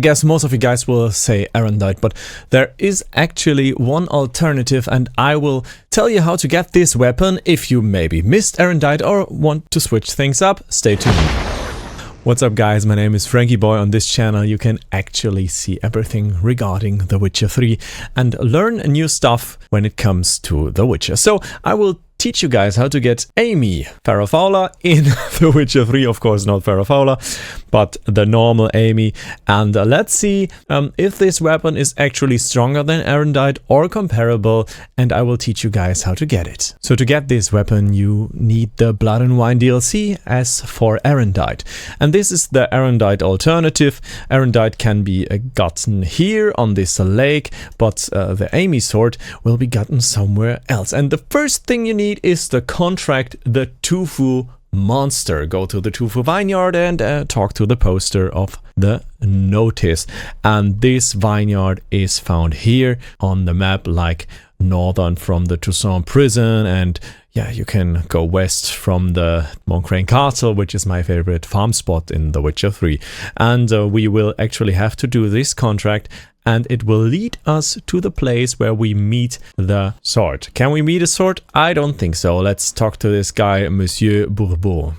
I guess most of you guys will say AERONDIGHT, but there is actually one alternative, and I will tell you how to get this weapon if you maybe missed AERONDIGHT or want to switch things up. Stay tuned. What's up guys, my name is Franky Boy. On this channel you can actually see everything regarding The Witcher 3 and learn new stuff when it comes to The Witcher. So I will teach you guys how to get Amy Farrah Fowler in The Witcher 3, of course not Farrah Fowler, but the normal Amy. And let's see if this weapon is actually stronger than AERONDIGHT or comparable, and I will teach you guys how to get it. So to get this weapon you need the Blood and Wine DLC as for AERONDIGHT. And this is the AERONDIGHT alternative. AERONDIGHT can be gotten here on this lake, but the Amy sword will be gotten somewhere else. And the first thing you need is to contract the Tufu monster. Go to the Tufu vineyard and talk to the poster of the notice. And this vineyard is found here on the map, like northern from the Toussaint prison, and yeah, you can go west from the Moncrain Castle, which is my favorite farm spot in The Witcher 3. And we will actually have to do this contract, and it will lead us to the place where we meet the sword. Can we meet a sword? I don't think so. Let's talk to this guy, Monsieur Bourbeau.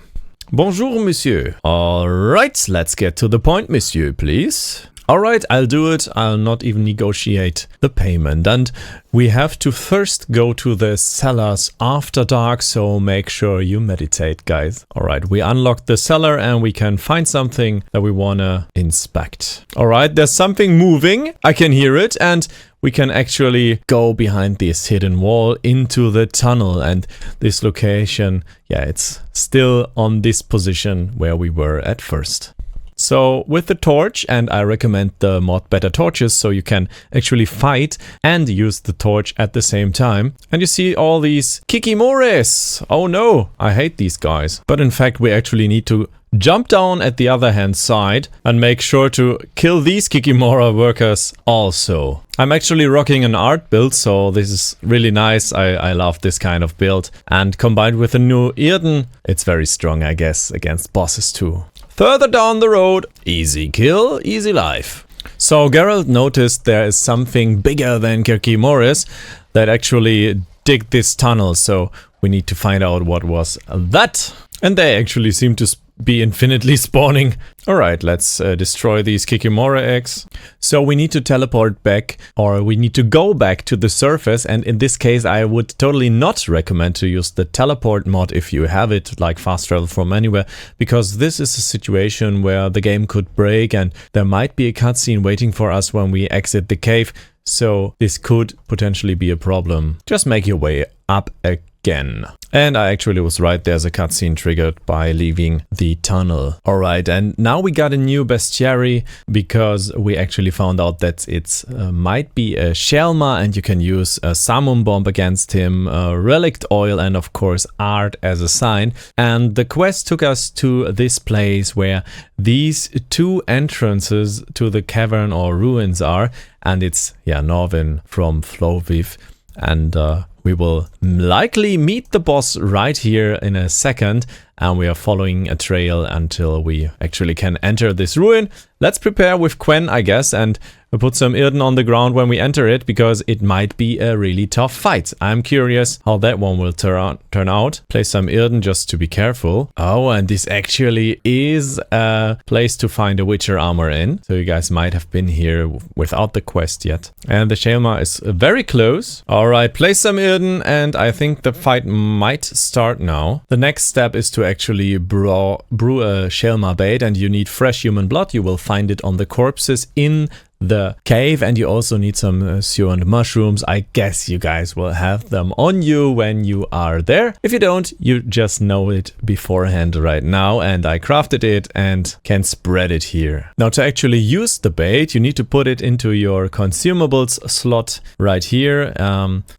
Bonjour, monsieur. Alright, let's get to the point, monsieur, please. Alright, I'll do it. I'll not even negotiate the payment. And we have to first go to the cellars after dark, so make sure you meditate, guys. Alright, we unlocked the cellar and we can find something that we wanna inspect. Alright, there's something moving. I can hear it, and we can actually go behind this hidden wall into the tunnel. And this location, yeah, it's still on this position where we were at first. So with the torch, and I recommend the mod Better Torches, so you can actually fight and use the torch at the same time. And you see all these Kikimores. Oh no, I hate these guys. But in fact, we actually need to jump down at the other hand side and make sure to kill these Kikimora workers also. I'm actually rocking an art build, so this is really nice. I love this kind of build. And combined with the new Irden, it's very strong, I guess, against bosses too. Further down the road, easy kill, easy life. So Geralt noticed there is something bigger than Kikimores that actually dig this tunnel, so we need to find out what was that. And they actually seem to be infinitely spawning. Alright, let's destroy these Kikimora eggs. So we need to teleport back, or we need to go back to the surface, and in this case I would totally not recommend to use the teleport mod if you have it, like fast travel from anywhere, because this is a situation where the game could break and there might be a cutscene waiting for us when we exit the cave, so this could potentially be a problem. Just make your way up again. And I actually was right, there's a cutscene triggered by leaving the tunnel. Alright, and now we got a new bestiary because we actually found out that it might be a Shema, and you can use a Summon Bomb against him, Relict Oil, and of course Art as a sign. And the quest took us to this place where these two entrances to the cavern or ruins are, and it's, yeah, Norvin from Floviv. And we will likely meet the boss right here in a second, and we are following a trail until we actually can enter this ruin. Let's prepare with Quen, I guess, and put some Irden on the ground when we enter it, because it might be a really tough fight. I'm curious how that one will turn out. Place some Irden just to be careful. Oh, and this actually is a place to find a Witcher armor in, so you guys might have been here without the quest yet. And the Shema is very close. Alright, place some Irden, and I think the fight might start now. The next step is to actually brew a Shema bait, and you need fresh human blood. You will find it on the corpses in the cave, and you also need some Sion mushrooms. I guess you guys will have them on you when you are there. If you don't, you just know it beforehand right now, and I crafted it and can spread it here. Now to actually use the bait, you need to put it into your consumables slot right here.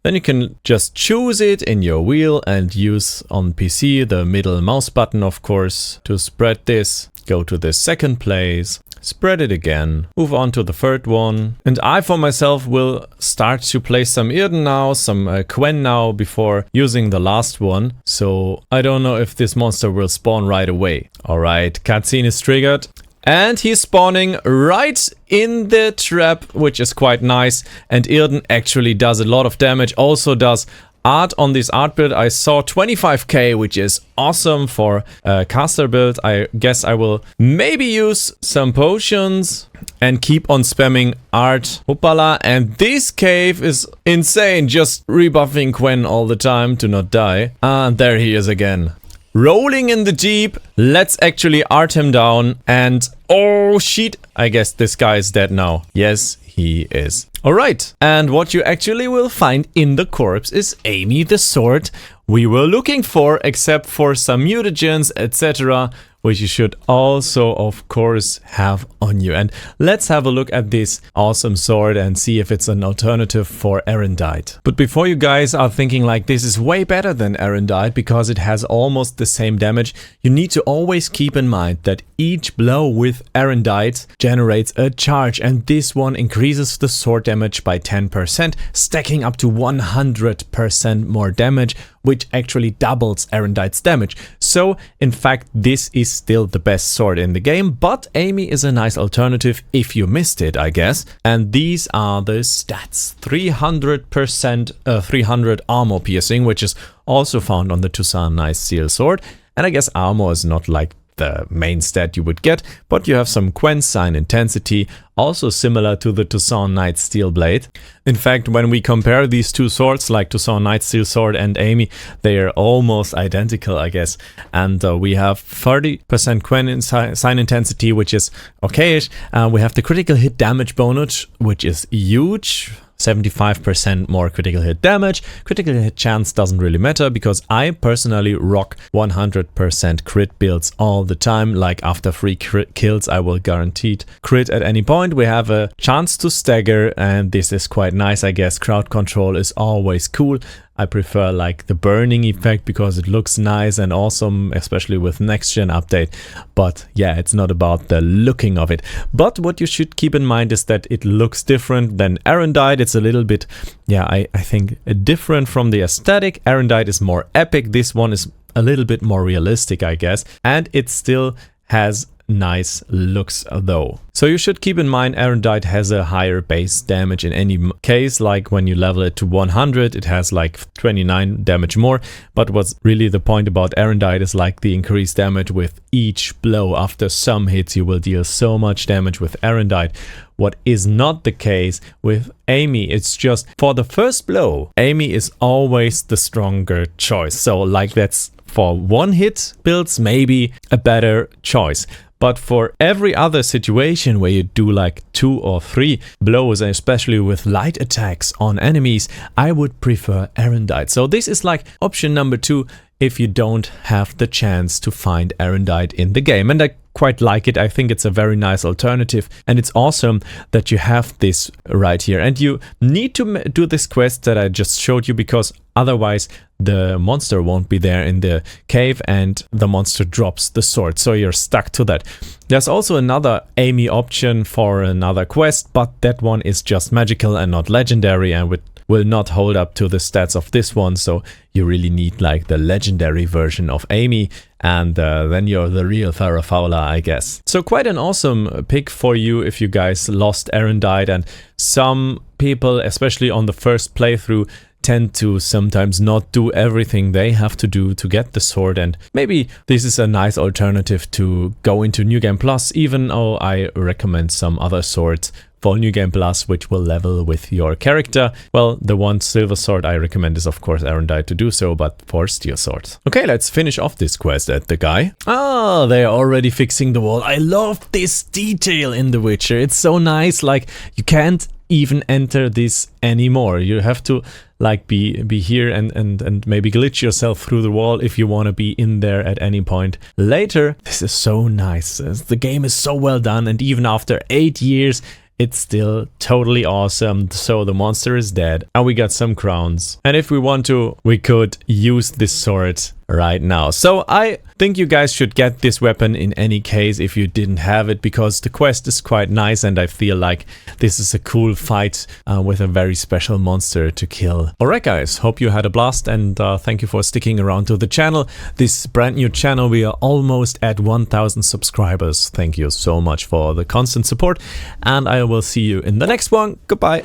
Then you can just choose it in your wheel and use on PC the middle mouse button, of course, to spread this. Go to the second place, spread it again, move on to the third one. And I for myself will start to place some Irden now, some Quen now, before using the last one. So I don't know if this monster will spawn right away. Alright, cutscene is triggered. And he's spawning right in the trap, which is quite nice. And Irden actually does a lot of damage. Also does art on this art build. I saw 25k, which is awesome for a caster build. I guess I will maybe use some potions and keep on spamming art. Hoppala. And this cave is insane. Just rebuffing Quen all the time to not die. And there he is again. Rolling in the deep. Let's actually art him down. And oh shit. I guess this guy is dead now. Yes, he is. Alright, and what you actually will find in the corpse is Amy, the sword we were looking for, except for some mutagens, etc., which you should also, of course, have on you. And let's have a look at this awesome sword and see if it's an alternative for AERONDIGHT. But before you guys are thinking like this is way better than AERONDIGHT because it has almost the same damage, you need to always keep in mind that each blow with AERONDIGHT generates a charge, and this one increases the sword damage by 10%, stacking up to 100% more damage, which actually doubles AERONDIGHT's damage. So, in fact, this is still the best sword in the game, but Amy is a nice alternative if you missed it, I guess. And these are the stats. 300%, 300 armor piercing, which is also found on the Tucson Nice Steel Sword. And I guess armor is not like the main stat you would get, but you have some Quen Sign Intensity, also similar to the Tucson Night Steel Blade. In fact, when we compare these two swords, like Tucson Night Steel Sword and Amy, they are almost identical, I guess. And we have 30% Quen Sign Intensity, which is okayish. We have the critical hit damage bonus, which is huge. 75% more critical hit damage. Critical hit chance doesn't really matter because I personally rock 100% crit builds all the time. Like after 3 crit kills, I will guaranteed crit at any point. We have a chance to stagger, and this is quite nice, I guess. Crowd control is always cool. I prefer like the burning effect because it looks nice and awesome, especially with next gen update. But yeah, it's not about the looking of it. But what you should keep in mind is that it looks different than AERONDIGHT. It's a little bit, yeah, I think different from the aesthetic. AERONDIGHT is more epic. This one is a little bit more realistic, I guess. And it still has nice looks though. So you should keep in mind AERONDIGHT has a higher base damage in any case. Like when you level it to 100, it has like 29 damage more. But what's really the point about AERONDIGHT is like the increased damage with each blow. After some hits you will deal so much damage with AERONDIGHT. What is not the case with Amy. It's just for the first blow, Amy is always the stronger choice. So like that's for one hit builds maybe a better choice. But for every other situation where you do like 2 or 3 blows, and especially with light attacks on enemies, I would prefer AERONDIGHT. So this is like option number 2 if you don't have the chance to find AERONDIGHT in the game. And I quite like it. I think it's a very nice alternative, and it's awesome that you have this right here. And you need to do this quest that I just showed you because otherwise the monster won't be there in the cave and the monster drops the sword, so you're stuck to that. There's also another Amy option for another quest, but that one is just magical and not legendary, and will not hold up to the stats of this one, so you really need like the legendary version of Amy, and then you're the real Farrah Fowler, I guess. So quite an awesome pick for you if you guys lost AERONDIGHT, and some people, especially on the first playthrough, tend to sometimes not do everything they have to do to get the sword, and maybe this is a nice alternative to go into New Game Plus, even though I recommend some other swords for New Game Plus, which will level with your character. Well, the one Silversword I recommend is of course AERONDIGHT to do so, but for Steel Swords. Okay, let's finish off this quest at the guy. Ah, they're already fixing the wall. I love this detail in The Witcher. It's so nice, like you can't even enter this anymore. You have to like be here and maybe glitch yourself through the wall if you want to be in there at any point later. This is so nice. The game is so well done, and even after 8 years, it's still totally awesome. So the monster is dead and we got some crowns. And if we want to, we could use this sword right now. So I think you guys should get this weapon in any case if you didn't have it, because the quest is quite nice and I feel like this is a cool fight with a very special monster to kill. Alright guys, hope you had a blast, and thank you for sticking around to the channel. This brand new channel, we are almost at 1000 subscribers. Thank you so much for the constant support, and I will see you in the next one. Goodbye.